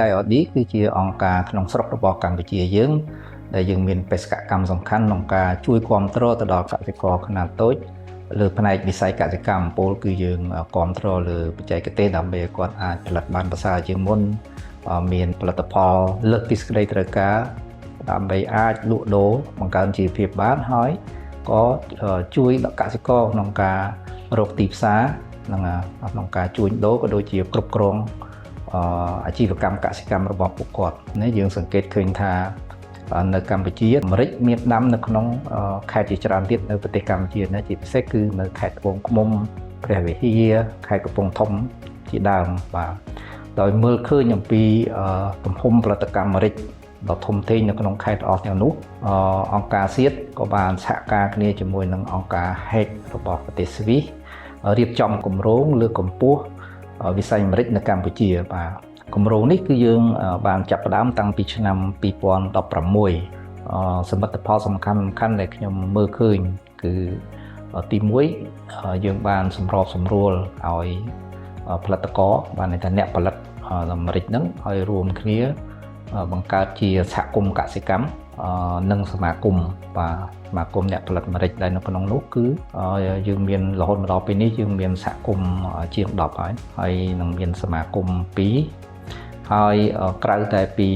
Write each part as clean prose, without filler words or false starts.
IRD គឺជាអង្គការក្នុងស្រុករបស់កម្ពុជាយើងដែលយើងមានបេសកកម្មសំខាន់ក្នុងការជួយគ្រប់គ្រងទៅដល់កសិករខ្នាតតូចលើផ្នែកវិស័យកសិកម្មពលគឺយើងគ្រប់គ្រងលើបច្ចេកទេសដើម្បីឲ្យគាត់អាចផលិតបានប្រសើរជាងមុនមានផលិតផលលើកពីសេចក្តីត្រូវការដើម្បីអាចលក់ដូរបង្កើនជីវភាពបានហើយក៏ជួយដល់កសិករក្នុងការរកទីផ្សារក្នុងការជួញដូរក៏ដូចជាគ្រប់គ្រងអាជីវកម្មកសិកម្មរបស់ពួកគាត់នេះយើងសង្កេតឃើញថានៅកម្ពុជាម្រេចមានដាំនៅក្នុងខេត្តជាច្រើនទៀតនៅប្រទេសកម្ពុជាណាជាពិសេសគឺនៅខេត្តត្បូងឃ្មុំព្រះវិហារខេត្តកំពង់ធំជាដើមបាទដោយមើលឃើញអំពីទំហំផលិតកម្មម្រេចដ៏ធំធេងនៅក្នុងខេត្តអស់ទាំងនោះអង្គការជាតិក៏បានសហការគ្នាជាមួយនឹងអង្គការ HEC របស់ប្រទេសស្វីសរៀបចំគម្រោងលើកកម្ពស់វិស័យម្រេចនៅកម្ពុជាបាទគម្រោងនេះគឺយើងបានចាប់ផ្ដើមតាំងពីឆ្នាំ2016សមិទ្ធផលសំខាន់ដែលខ្ញុំមើលឃើញគឺទី1យើងបានសម្របសម្រួលឲ្យផលិតករបានន័យថាអ្នកផលិតម្រេចហ្នឹងឲ្យរួមគ្នាបង្កើតជាសហគមន៍កសិកម្មនិងសមាគមបាទសមាគមអ្នកផលិតម្រេចដែលនៅក្នុងនោះគឺយើងមានរហូតមកដល់ពេលនេះយើងមានសហគមន៍ជាង10ហើយនឹងមានសមាគម2ហើយក្រៅតែពី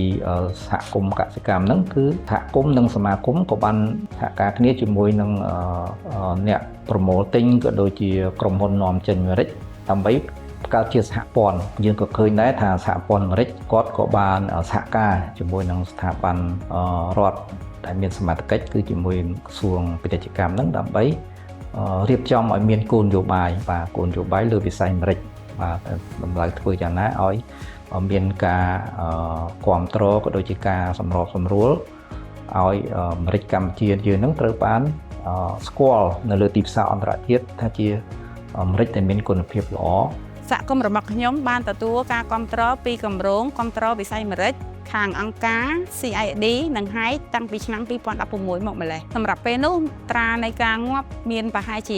សហគមន៍កសិកម្មហ្នឹងគឺសហគមន៍និងសមាគមក៏បានសហការគ្នាជាមួយនឹងអ្នកប្រមូលទិញក៏ដូចជាក្រុមហ៊ុននាំចេញម្រេចដើម្បីបង្កើតជាសហព័ន្ធយើងក៏ឃើញដែរថាសហព័ន្ធម្រេចគាត់ក៏បានសហការជាមួយនឹងស្ថាប័នរដ្ឋដែលមានសមត្ថកិច្ចគឺជាមួយក្រសួងពាណិជ្ជកម្មហ្នឹងដើម្បីរៀបចំឲ្យមានគោលនយោបាយបាទគោលនយោបាយលើវិស័យម្រេចបាទតម្រូវធ្វើយ៉ាងណាឲ្យមានការគ្រប់គ្រងក៏ដូចជាការសម្របសម្រួលឲ្យម្រេចកម្ពុជាយើងនឹងត្រូវបានស្គាល់នៅលើទីផ្សារអន្តរជាតិថាជាម្រេចដែលមានគុណភាពល្អសហគមន៍របស់ខ្ញុំបានទទួលការគាំទ្រពីគម្រោងគាំទ្រវិស័យម្រេចខាងអង្គការ CID និង HEC តាំងពីឆ្នាំ2016មកម្លេះសម្រាប់ពេលនោះត្រានៃការងាប់មានប្រហែលជា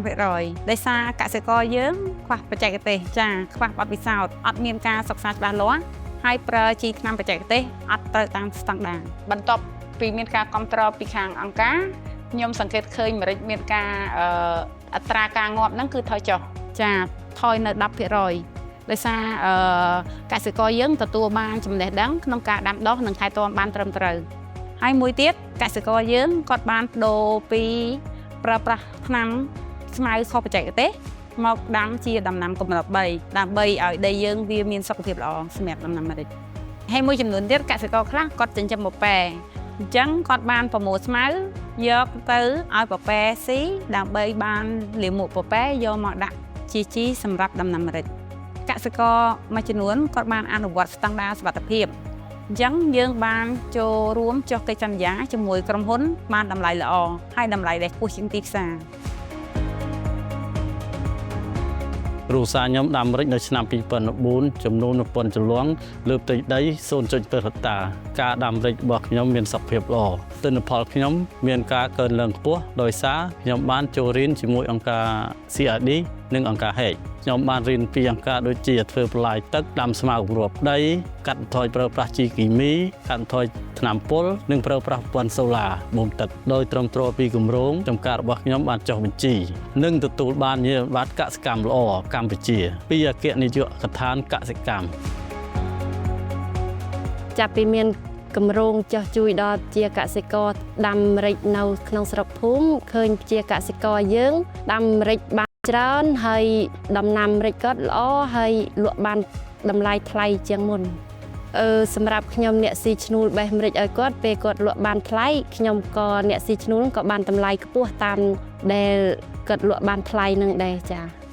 25% ដោយសារកសិករយើងខ្វះបច្ចេកទេសខ្វះបទពិសោធន៍អត់មានការសិក្សាច្បាស់លាស់ហើយប្រើជីថ្នាំបច្ចេកទេសអត់ត្រូវតាមស្តង់ដារបន្ទាប់ពីមានការគាំទ្រពីខាងអង្គការខ្ញុំសង្កេតឃើញម្រេចមានការអត្រាការងាប់ហ្នឹងគឺថយចុះថយនៅ 10% ដោយសារកសិករយើងទទួលបានចំណេះដឹងក្នុងការដាំដុះនិងថែទាំបានត្រឹមត្រូវហើយមួយទៀតកសិករយើងគាត់បានប្ដូរពីប្រើប្រាស់ថ្នាំស្មៅខុសបច្ចេកទេសមកដាំជាដំណាំកម្រិត3ដើម្បីឲ្យដីយើងវាមានសុខភាពល្អសម្រាប់ដំណាំម្រេចហើយមួយចំនួនទៀតកសិករខ្លះគាត់ចិញ្ចឹមពពែអញ្ចឹងគាត់បានប្រមូលស្មៅយកទៅឲ្យពពែស៊ីដើម្បីបានលាមកពពែយកមកដាក់ជាជីសម្រាប់ដំណាំម្រេចកសិករមួយចំនួនគាត់បានអនុវត្តស្តង់ដារសុវត្ថិភាពអញ្ចឹងយើងបានចូលរួមចុះកិច្ចសន្យាជាមួយក្រុមហ៊ុនបានតម្លៃល្អហើយតម្លៃដែលខ្ពស់ជាងទីផ្សារគ្រួសារខ្ញុំដាំម្រេចនៅឆ្នាំ2014ចំនួន1000ចលងលើផ្ទៃដី 0.2 ហិកតាការដាំម្រេចរបស់ខ្ញុំមានសុខភាពល្អទិន្នផលខ្ញុំមានការកើនឡើងខ្ពស់ដោយសារខ្ញុំបានចូលរៀនជាមួយអង្គការ CRD និងអង្គការ HEC ខ្ញុំបានរៀនពីអង្គការដូចជាធ្វើបន្លាយទឹកដាំស្មៅគ្រាប់ដីកាត់បន្ថយប្រើប្រាស់ជីគីមីកាត់បន្ថយថ្នាំពុលនិងប្រើប្រាស់ប្រព័ន្ធសូឡាបូមទឹកដោយទ្រាំទ្រពីគម្រោងចំការរបស់ខ្ញុំបានចុះបញ្ជីនិងទទួលបានជាប័ណ្ណកសិកម្មល្អកម្ពុជាពីអគ្គនាយកដ្ឋានកសិកម្មចាប់ពីមានគម្រោងចោះជួយដល់ជាកសិករដាំម្រេចនៅក្នុងស្រុកភូមិឃើញជាកសិករយើងដាំម្រេចបានច្រើនហើយដំណាំម្រេចក៏ល្អហើយលក់បានតម្លៃថ្លៃជាងមុនសម្រាប់ខ្ញុំអ្នកស៊ីឈ្នួលបេះម្រេចឲ្យគាត់ពេលគាត់លក់បានថ្លៃខ្ញុំក៏អ្នកស៊ីឈ្នួលក៏បានតម្លៃខ្ពស់តាមដែលគាត់លក់បានថ្លៃនឹងដែរចា៎